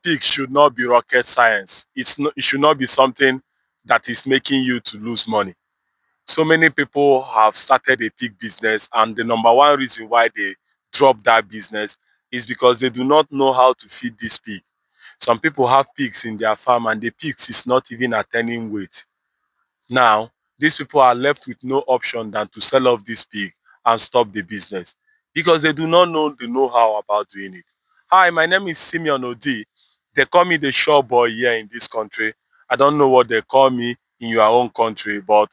Pig should not be rocket science. It should not be something that is making you to lose money. So many people have started a pig business, and the number one reason why they drop that business is because they do not know how to feed this pig. Some people have pigs in their farm and the pigs is not even attaining weight. Now, these people are left with no option than to sell off this pig and stop the business because they do not know the know-how about doing it. Hi, my name is Simeon Odi. They call me the shore boy here in this country. I don't know what they call me in your own country, but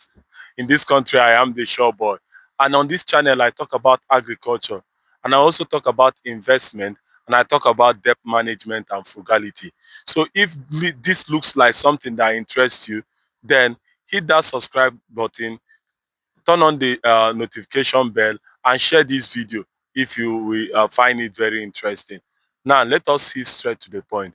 in this country, I am the shore boy. And on this channel, I talk about agriculture, and I also talk about investment, and I talk about debt management and frugality. So if this looks like something that interests you, then hit that subscribe button, turn on the notification bell, and share this video if you will find it very interesting. Now, let us see straight to the point.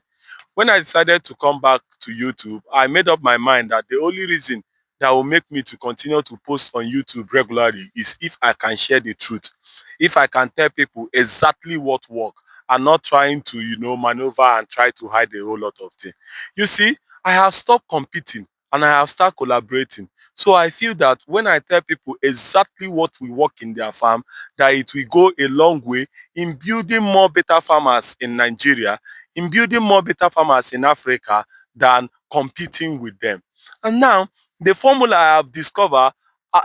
When I decided to come back to YouTube, I made up my mind that the only reason that will make me to continue to post on YouTube regularly is if I can share the truth. If I can tell people exactly what work and not trying to, maneuver and try to hide a whole lot of things. You see, I have stopped competing and I have started collaborating. So I feel that when I tell people exactly what will work in their farm, that it will go a long way in building more better farmers in Nigeria, in building more better farmers in Africa than competing with them. And now, the formula I have discovered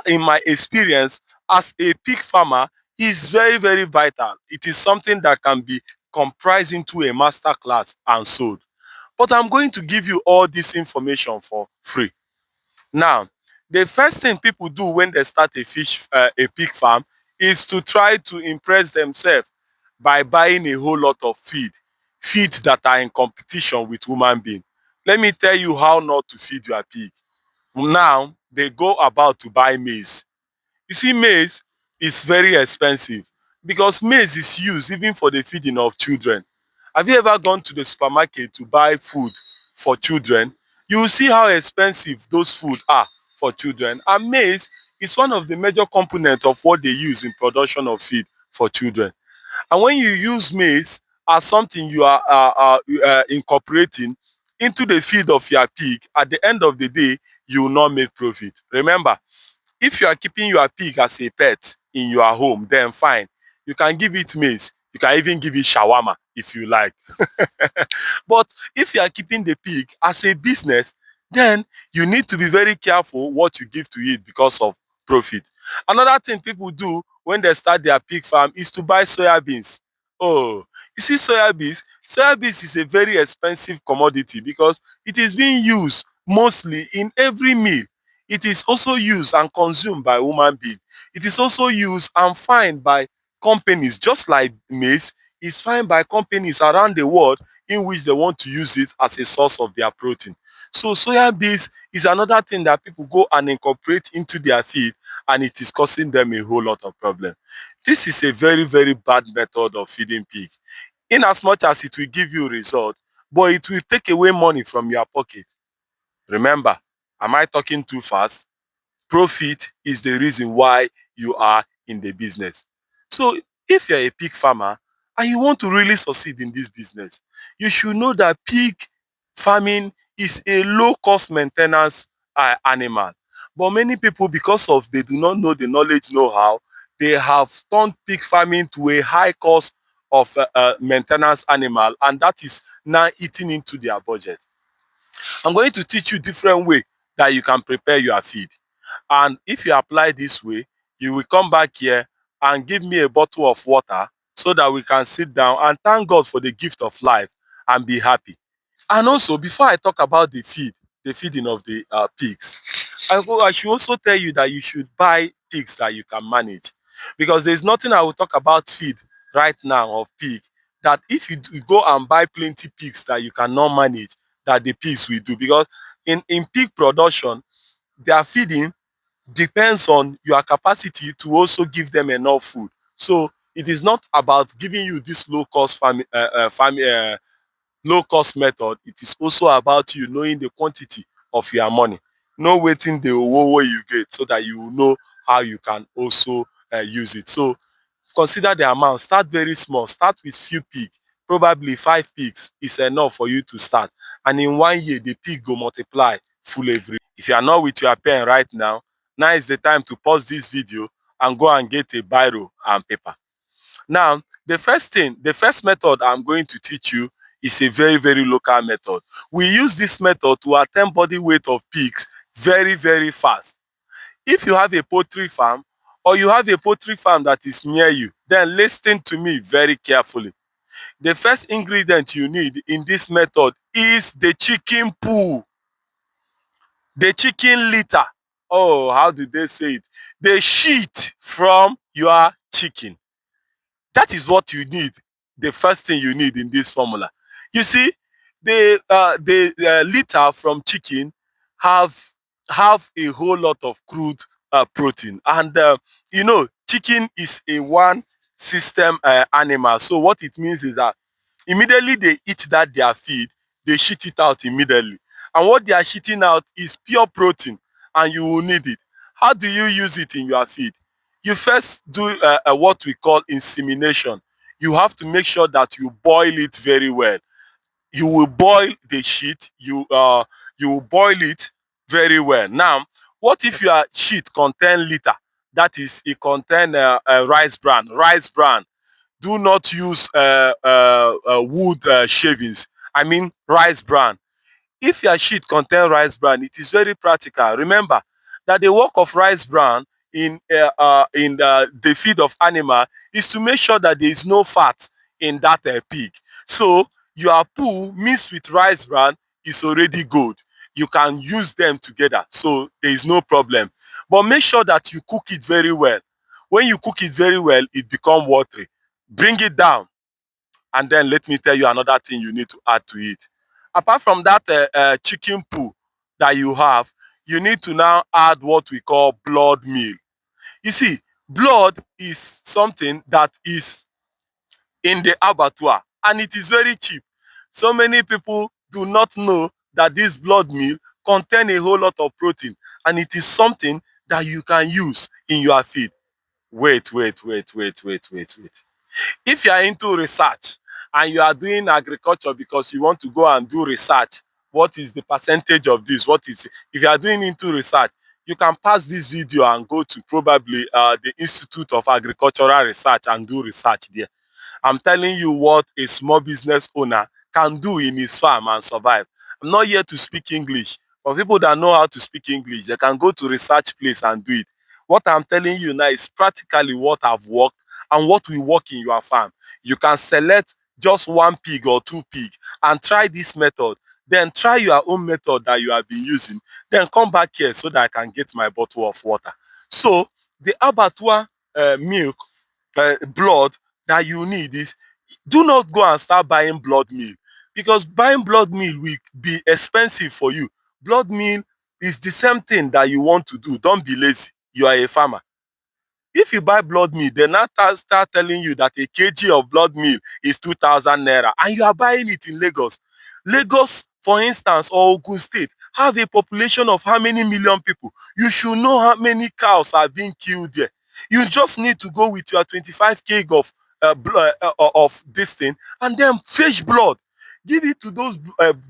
in my experience as a pig farmer is very, very vital. It is something that can be comprised into a master class and sold. But I'm going to give you all this information for free. Now, the first thing people do when they start a pig farm is to try to impress themselves by buying a whole lot of feed that are in competition with human being. Let me tell you how not to feed your pig. Now, they go about to buy maize. You see, maize is very expensive because maize is used even for the feeding of children. Have you ever gone to the supermarket to buy food for children? You will see how expensive those food are for children. And maize is one of the major components of what they use in production of feed for children. And when you use maize as something you are incorporating into the feed of your pig, at the end of the day, you will not make profit. Remember, if you are keeping your pig as a pet in your home, then fine. You can give it maize. You can even give it shawarma if you like. But if you are keeping the pig as a business, then you need to be very careful what you give to it because of profit. Another thing people do when they start their pig farm is to buy soya beans. Oh, you see soya beans? Soya beans is a very expensive commodity because it is being used mostly in every meal. It is also used and consumed by human beings. It is also used and fined by companies, just like maize is fined by companies around the world in which they want to use it as a source of their protein. So soya beans is another thing that people go and incorporate into their feed, and it is causing them a whole lot of problem. This is a very, very bad method of feeding pig. In as much as it will give you result, but it will take away money from your pocket. Remember, am I talking too fast? Profit is the reason why you are in the business. So if you're a pig farmer and you want to really succeed in this business, you should know that pig farming is a low cost maintenance animal. But many people, because of they do not know the knowledge know-how, they have turned pig farming to a high cost of maintenance animal, and that is now eating into their budget. I'm going to teach you different way that you can prepare your feed. And if you apply this way, you will come back here and give me a bottle of water so that we can sit down and thank God for the gift of life and be happy. And also, before I talk about the feeding of the pigs, I should also tell you that you should buy pigs that you can manage. Because there's nothing I will talk about feed right now of pig that if you go and buy plenty pigs that you cannot manage, that the pigs will do. Because in pig production, their feeding depends on your capacity to also give them enough food. So it is not about giving you this low cost method. It is also about you knowing the quantity of your money. Know waiting the owo you get so that you will know how you can also use it. So consider the amount. Start very small. Start with few pig. probably 5 pigs is enough for you to start. And in 1 year, the pig go multiply full every. If you are not with your pen right now, now is the time to pause this video and go and get a biro and paper. Now, the first method I'm going to teach you is a very, very local method. We use this method to attain body weight of pigs very, very fast. If you have a poultry farm or you have a poultry farm that is near you, then listen to me very carefully. The first ingredient you need in this method is the chicken poo, the chicken litter. Oh, how do they say it? The shit from your chicken. That is what you need. The first thing you need in this formula. You see, the litter from chicken have have a whole lot of crude protein, and chicken is a one system animal. So what it means is that immediately they eat that their feed, they shit it out immediately, and what they are shitting out is pure protein, and you will need it. How do you use it in your feed? You first do what we call insemination. You have to make sure that you boil it very well. You will boil the shit. You will boil it very well. Now, what if your shit contain litter? That is, it contain rice bran. Rice bran. Do not use wood shavings. I mean rice bran. If your shit contain rice bran, it is very practical. Remember that the work of rice bran in the feed of animal is to make sure that there is no fat in that pig. So your poo mixed with rice bran is already good. You can use them together, so there is no problem. But make sure that you cook it very well. When you cook it very well, it become watery. Bring it down, and then let me tell you another thing you need to add to it. Apart from that chicken poo that you have, you need to now add what we call blood meal. You see, blood is something that is in the abattoir, and it is very cheap. So many people do not know that this blood meal contain a whole lot of protein, and it is something that you can use in your feed. Wait. If you are into research and you are doing agriculture because you want to go and do research, what is the percentage of this? What is, if you are doing into research, you can pass this video and go to probably the Institute of Agricultural Research and do research there. I'm telling you what a small business owner can do in his farm and survive. I'm not here to speak English. For people that know how to speak English, they can go to research place and do it. What I'm telling you now is practically what I've worked and what will work in your farm. You can select just 1 pig or 2 pig and try this method. Then try your own method that you have been using. Then come back here so that I can get my bottle of water. So the abattoir milk, blood that you need is, do not go and start buying blood meal, because buying blood meal will be expensive for you. Blood meal is the same thing that you want to do. Don't be lazy. You are a farmer. If you buy blood meal, they now start telling you that a kg of blood meal is 2,000 naira, and you are buying it in Lagos. Lagos, for instance, or Ogun State, have a population of how many million people? You should know how many cows are being killed there. You just need to go with your 25 kg of of this thing and then fetch blood. Give it to those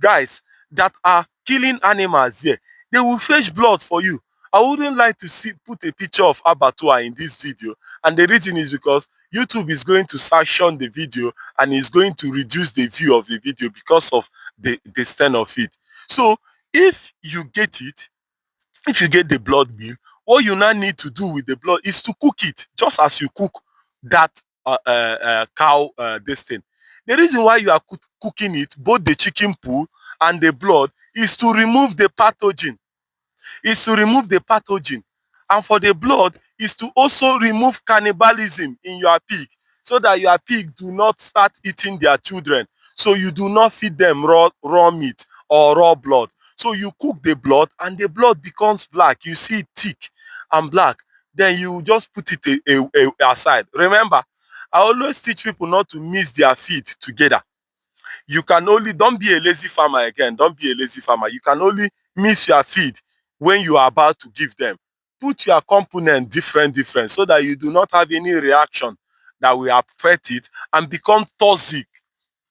guys that are killing animals there. They will fetch blood for you. I wouldn't like to see put a picture of abattoir in this video, and the reason is because YouTube is going to sanction the video and is going to reduce the view of the video because of the stand of it. So if you get it, if you get the blood meal, what you now need to do with the blood is to cook it just as you cook that cow this thing. The reason why you are cooking it, both the chicken poo and the blood, is to remove the pathogen, is to remove the pathogen. And for the blood is to also remove cannibalism in your pig, so that your pig do not start eating their children. So you do not feed them raw meat or raw blood. So you cook the blood and the blood becomes black. You see it thick and black. Then you just put it aside. Remember, I always teach people not to mix their feed together. You can only, don't be a lazy farmer again. Don't be a lazy farmer. You can only mix your feed when you are about to give them. Put your component different, so that you do not have any reaction that will affect it and become toxic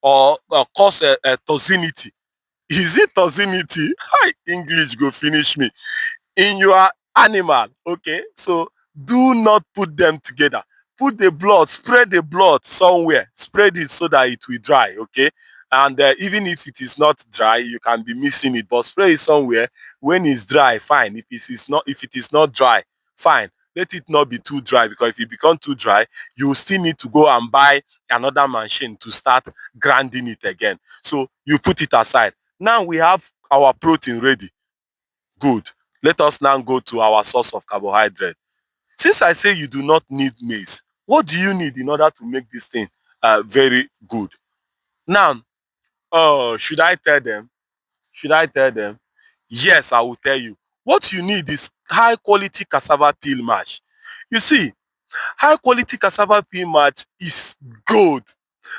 or cause a toxicity. Is it toxicity? Hi, English go finish me. In your animal, okay? So do not put them together. Put the blood, spread the blood somewhere. Spread it so that it will dry, okay? And even if it is not dry, you can be missing it, but spray it somewhere. When it's dry, fine. If it is not dry, fine. Let it not be too dry, because if it become too dry, you will still need to go and buy another machine to start grinding it again. So you put it aside. Now we have our protein ready. Good. Let us now go to our source of carbohydrate. Since I say you do not need maize, what do you need in order to make this thing very good? Now, should I tell them? Should I tell them? Yes, I will tell you. What you need is high quality cassava peel mash. You see, high quality cassava peel mash is gold.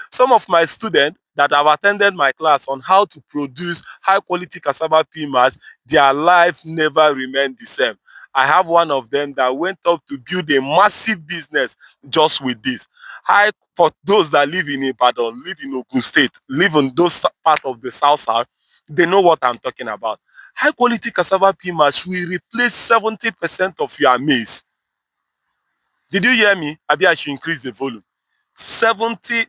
Some of my students that have attended my class on how to produce high quality cassava peel mash, their life never remained the same. I have one of them that went up to build a massive business just with this. For those that live in Ibadan, live in Ogun State, live in those part of the South, they know what I'm talking about. High quality cassava peel mash will replace 70% of your maize. Did you hear me? Maybe I should increase the volume. 70%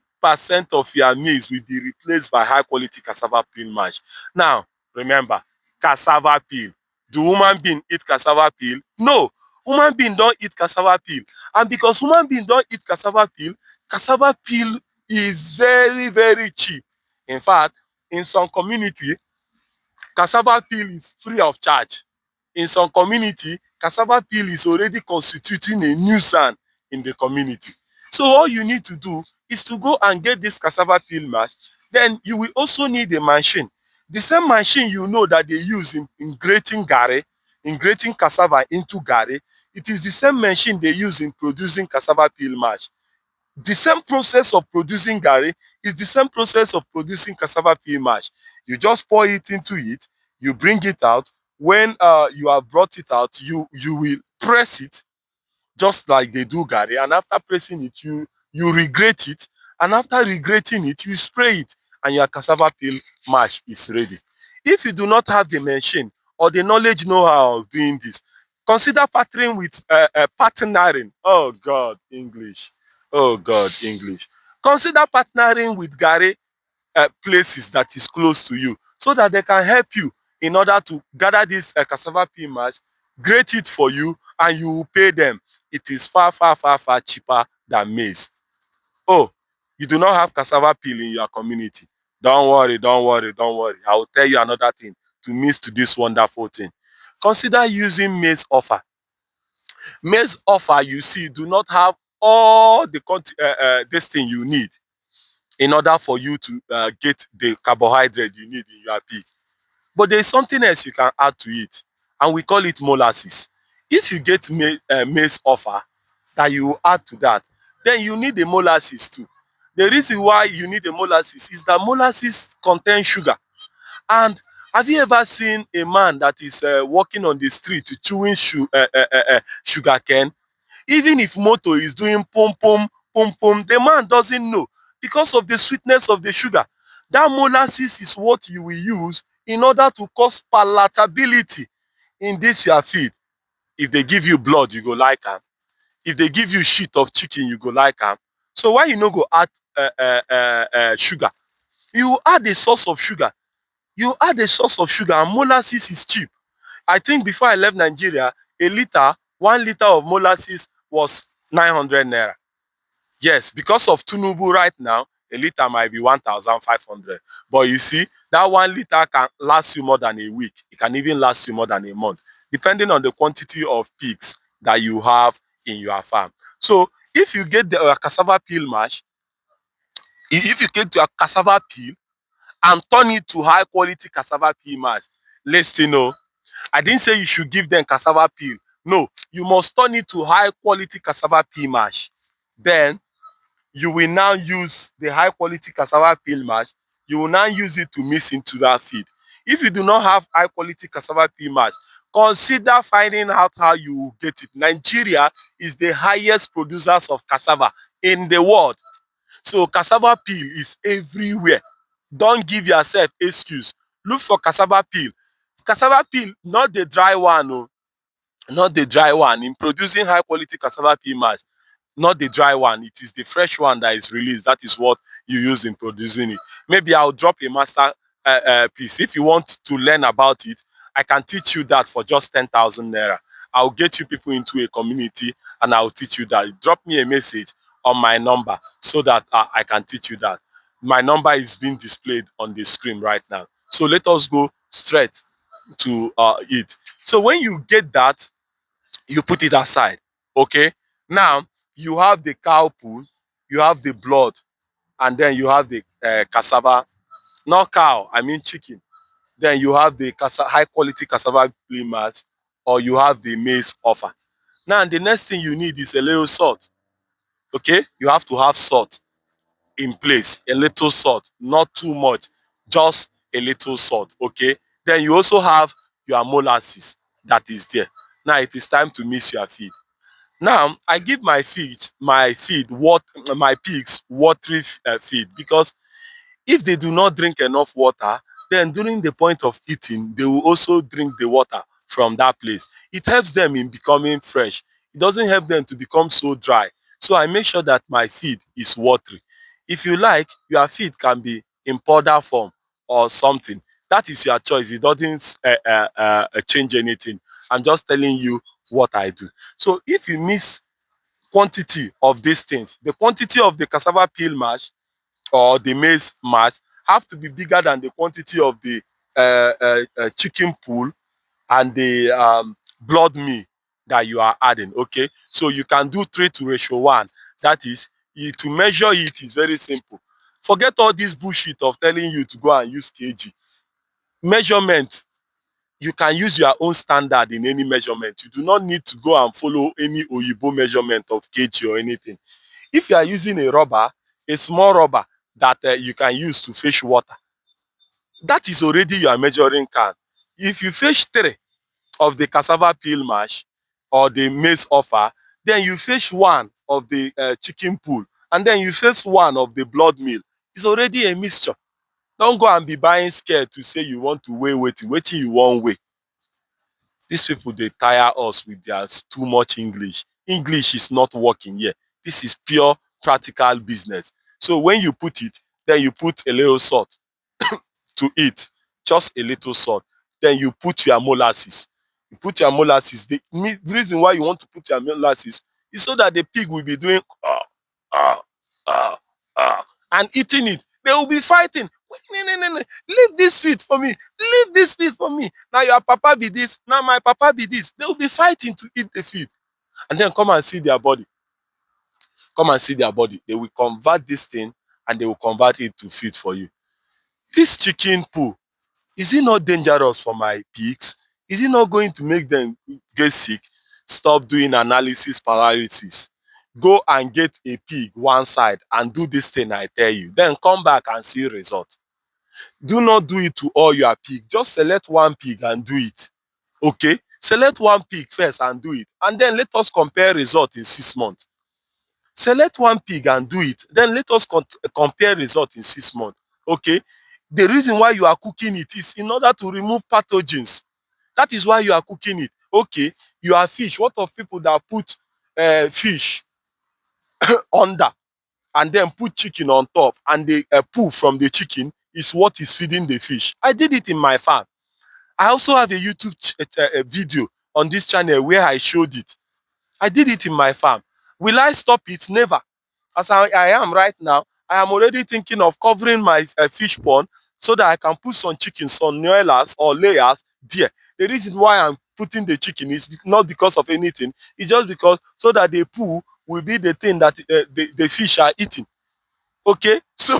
of your maize will be replaced by high quality cassava peel mash. Now, remember, cassava peel. Do human being eat cassava peel? No. Human being don't eat cassava peel. And because human being don't eat cassava peel is very, very cheap. In fact, in some community, cassava peel is free of charge. In some community, cassava peel is already constituting a nuisance in the community. So all you need to do is to go and get this cassava peel mash. Then you will also need a machine. The same machine you know that they use in grating garri, in grating cassava into garri, it is the same machine they use in producing cassava peel mash. The same process of producing garri is the same process of producing cassava peel mash. You just pour it into it, you bring it out. When you have brought it out, you will press it just like they do garri, and after pressing it, you regrate it, and after regrating it, you spray it, and your cassava peel mash is ready. If you do not have the machine or the knowledge know-how of doing this, consider partnering with partnering. Oh God, English. Oh God, English. Consider partnering with garri places that is close to you, so that they can help you in order to gather this cassava peel mash, grate it for you, and you will pay them. It is far, far, far, far cheaper than maize. Oh, you do not have cassava peel in your community. Don't worry, don't worry, don't worry. I will tell you another thing to miss to this wonderful thing. Consider using maize offer. Maize offer, you see, do not have all the this thing you need in order for you to get the carbohydrate you need in your pig. But there is something else you can add to it, and we call it molasses. If you get maize offer that you add to that, then you need the molasses too. The reason why you need the molasses is that molasses contain sugar. And have you ever seen a man that is walking on the street chewing sugar cane? Even if motor is doing pum pum pum pum, the man doesn't know, because of the sweetness of the sugar. That molasses is what you will use in order to cause palatability in this your feed. If they give you blood, you go like am. If they give you shit of chicken, you go like am. So why you no go add sugar? You add a source of sugar. You add a source of sugar, and molasses is cheap. I think before I left Nigeria, 1 liter of molasses was 900 naira. Yes, because of Tunubu right now, a liter might be 1,500. But you see, that 1 liter can last you more than a week. It can even last you more than a month, depending on the quantity of pigs that you have in your farm. So if you get the cassava peel mash, if you get your cassava peel and turn it to high quality cassava peel mash, listen, oh, I didn't say you should give them cassava peel. No, you must turn it to high quality cassava peel mash. Then you will now use the high quality cassava peel mash. You will now use it to mix into that feed. If you do not have high quality cassava peel mash, consider finding out how you will get it. Nigeria is the highest producers of cassava in the world. So cassava peel is everywhere. Don't give yourself excuse. Look for cassava peel. Cassava peel, not the dry one, oh, not the dry one. In producing high quality cassava peel mash, not the dry one. It is the fresh one that is released. That is what you use in producing it. Maybe I'll drop a master piece. If you want to learn about it, I can teach you that for just 10,000 naira. I'll get you people into a community and I'll teach you that. Drop me a message on my number so that I can teach you that. My number is being displayed on the screen right now. So let us go straight to it. So when you get that, you put it aside. Okay. Now you have the cow poo, you have the blood, and then you have the cassava, not cow, I mean chicken. Then you have the high quality cassava peel mash, or you have the maize offer. Now the next thing you need is a little salt. Okay, you have to have salt in place, a little salt, not too much, just a little salt. Okay, then you also have your molasses that is there. Now it is time to mix your feed. Now I give my pigs watery feed, because if they do not drink enough water, then during the point of eating, they will also drink the water from that place. It helps them in becoming fresh. It doesn't help them to become so dry. So I make sure that my feed is watery. If you like, your feed can be in powder form or something. That is your choice. It doesn't change anything. I'm just telling you what I do. So if you miss quantity of these things, the quantity of the cassava peel mash or the maize mash have to be bigger than the quantity of the chicken pool and the blood meal that you are adding. Okay, so you can do 3:1. That is, to measure it is very simple. Forget all this bullshit of telling you to go and use kg measurement. You can use your own standard in any measurement. You do not need to go and follow any oyibo measurement of kg or anything. If you are using a rubber, a small rubber that you can use to fetch water, that is already your measuring can. If you fetch 3 of the cassava peel mash or the maize offer, then you fetch 1 of the chicken pool, and then you fetch 1 of the blood meal. It's already a mixture. Don't go and be buying scared to say you want to weigh wetin you wan weigh. These people, they tire us with their too much English. English is not working here. This is pure practical business. So when you put it, then you put a little salt to it, just a little salt. Then you put your molasses. You put your molasses. The reason why you want to put your molasses is so that the pig will be doing ah, ah, and eating it. They will be fighting. No, no, no, no. Leave this feed for me. Leave this feed for me. Now your papa be this. Now my papa be this. They will be fighting to eat the feed. And then come and see their body. Come and see their body. They will convert this thing and they will convert it to feed for you. This chicken poo, is it not dangerous for my pigs? Is it not going to make them get sick? Stop doing analysis paralysis. Go and get a pig one side and do this thing I tell you. Then come back and see result. Do not do it to all your pig. Just select one pig and do it. Okay? Select one pig first and do it. And then let us compare result in 6 months. Select one pig and do it. Then let us compare result in 6 months. Okay? The reason why you are cooking it is in order to remove pathogens. That is why you are cooking it. Okay, you are fish. What of people that put fish under and then put chicken on top, and the poo from the chicken is what is feeding the fish? I did it in my farm. I also have a YouTube video on this channel where I showed it. I did it in my farm. Will I stop it? Never. As I am right now, I am already thinking of covering my fish pond so that I can put some chickens, some noelas or layers there. The reason why I'm putting the chicken is not because of anything. It's just because so that the poo will be the thing that the fish are eating. Okay? So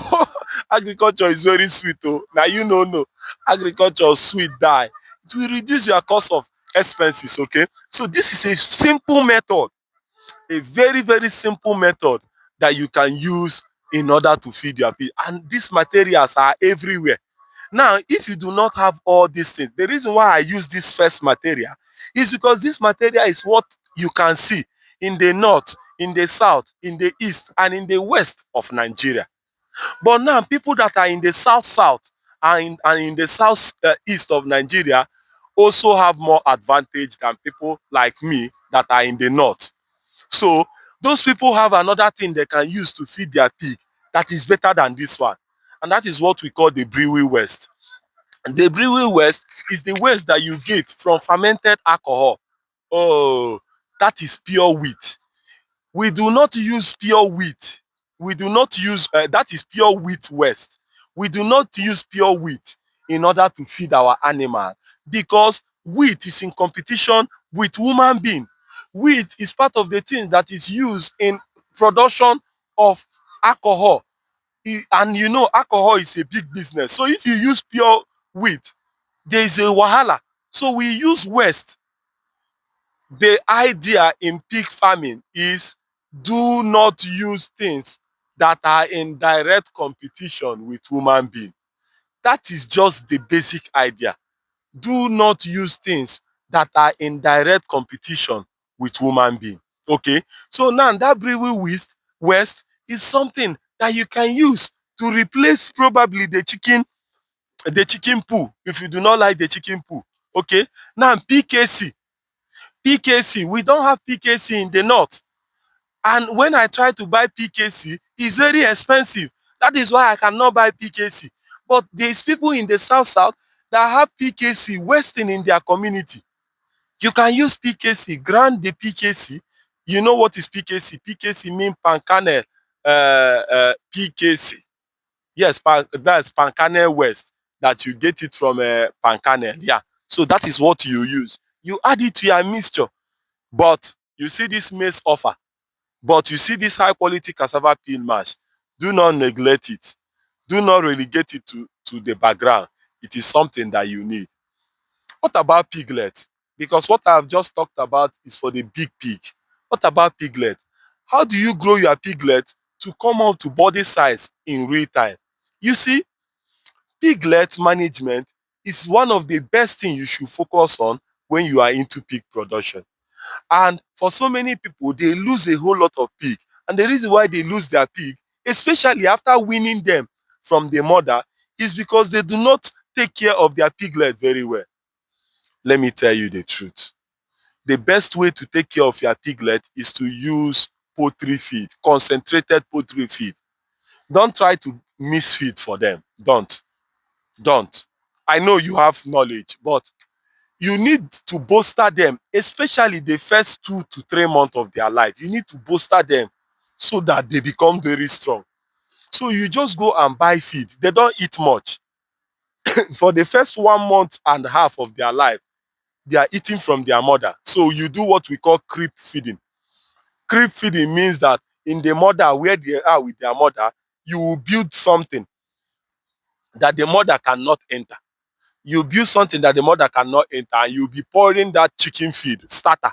agriculture is very sweet. Oh. Now you know, no. Agriculture sweet die. It will reduce your cost of expenses. Okay? So this is a simple method, a very, very simple method that you can use in order to feed your pig. And these materials are everywhere. Now, if you do not have all these things, the reason why I use this first material is because this material is what you can see in the north, in the south, in the east, and in the west of Nigeria. But now people that are in the south and in the south east of Nigeria also have more advantage than people like me that are in the north. So those people have another thing they can use to feed their pig that is better than this one. And that is what we call the Brewy West. The Brewy West is the waste that you get from fermented alcohol. Oh, that is pure wheat. We do not use pure wheat. We do not use, that is pure wheat waste. We do not use pure wheat in order to feed our animal because wheat is in competition with human being. Wheat is part of the thing that is used in production of alcohol. And you know, alcohol is a big business. So if you use pure wheat, there is a wahala. So we use waste. The idea in pig farming is do not use things that are in direct competition with human being. That is just the basic idea. Do not use things that are in direct competition with human being. Okay, so now that brewery waste is something that you can use to replace probably the chicken poo if you do not like the chicken poo. Okay, now PKC, we don't have PKC in the north. And when I try to buy PKC, it's very expensive. That is why I cannot buy PKC. But there's people in the south that have PKC wasting in their community. You can use PKC, grind the PKC. You know what is PKC? PKC means pan kernel PKC. Yes, that's pan kernel west that you get it from pan kernel. Yeah. So that is what you use. You add it to your mixture. But you see this maize offer, but you see this high quality cassava peel mash, do not neglect it. Do not relegate it to the background. It is something that you need. What about piglet? Because what I've just talked about is for the big pig. What about piglet? How do you grow your piglet to come up to body size in real time? You see, piglet management is one of the best things you should focus on when you are into pig production. And for so many people, they lose a whole lot of pig. And the reason why they lose their pig, especially after weaning them from the mother, is because they do not take care of their piglet very well. Let me tell you the truth. The best way to take care of your piglet is to use poultry feed, concentrated poultry feed. Don't try to mix feed for them. Don't. Don't. I know you have knowledge, but you need to bolster them, especially the first 2 to 3 months of their life. You need to bolster them so that they become very strong. So you just go and buy feed. They don't eat much. For the first 1 month and a half of their life, they are eating from their mother. So you do what we call creep feeding. Creep feeding means that in the mother, where they are with their mother, you will build something that the mother cannot enter. You build something that the mother cannot enter, and you'll be pouring that chicken feed starter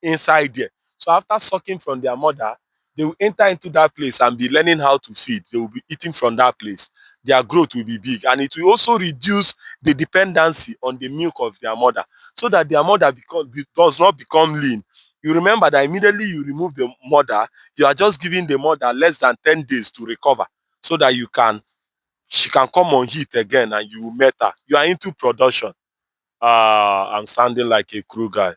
inside there. So after sucking from their mother, they will enter into that place and be learning how to feed. They will be eating from that place. Their growth will be big, and it will also reduce the dependency on the milk of their mother, so that their mother does not become lean. You remember that immediately you remove the mother, you are just giving the mother less than 10 days to recover, so that she can come on heat again and you will met her. You are into production. I'm sounding like a crew guy,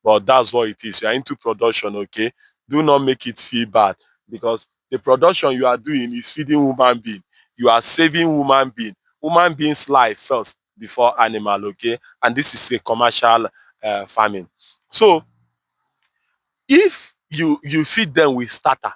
but that's what it is. You are into production, okay? Do not make it feel bad, because the production you are doing is feeding human being. You are saving human being's life first before animal, okay? And this is a commercial farming. So if you feed them with starter,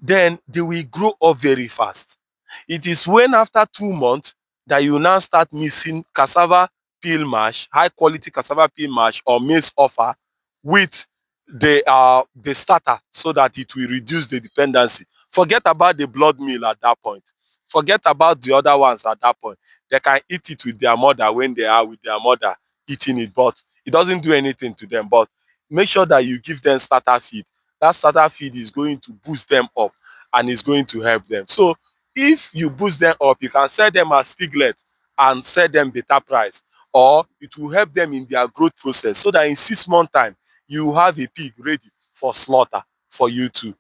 then they will grow up very fast. It is when after 2 months that you now start mixing cassava peel mash, high quality cassava peel mash or maize offer with the starter, so that it will reduce the dependency. Forget about the blood meal at that point. Forget about the other ones at that point. They can eat it with their mother when they are with their mother eating it, but it doesn't do anything to them. But make sure that you give them starter feed. That starter feed is going to boost them up and is going to help them. So if you boost them up, you can sell them as piglet and sell them better price, or it will help them in their growth process, so that in 6 months time you have a pig ready for slaughter. for you to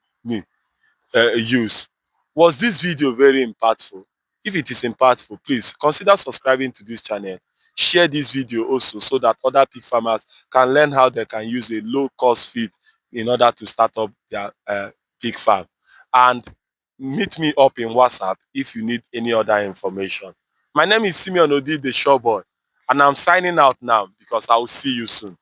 use. Was this video very impactful? If it is impactful, please consider subscribing to this channel. Share this video also so that other pig farmers can learn how they can use a low cost feed in order to start up their pig farm. And meet me up in WhatsApp if you need any other information. My name is Simeon Odi, the Showboy, and I'm signing out now because I will see you soon.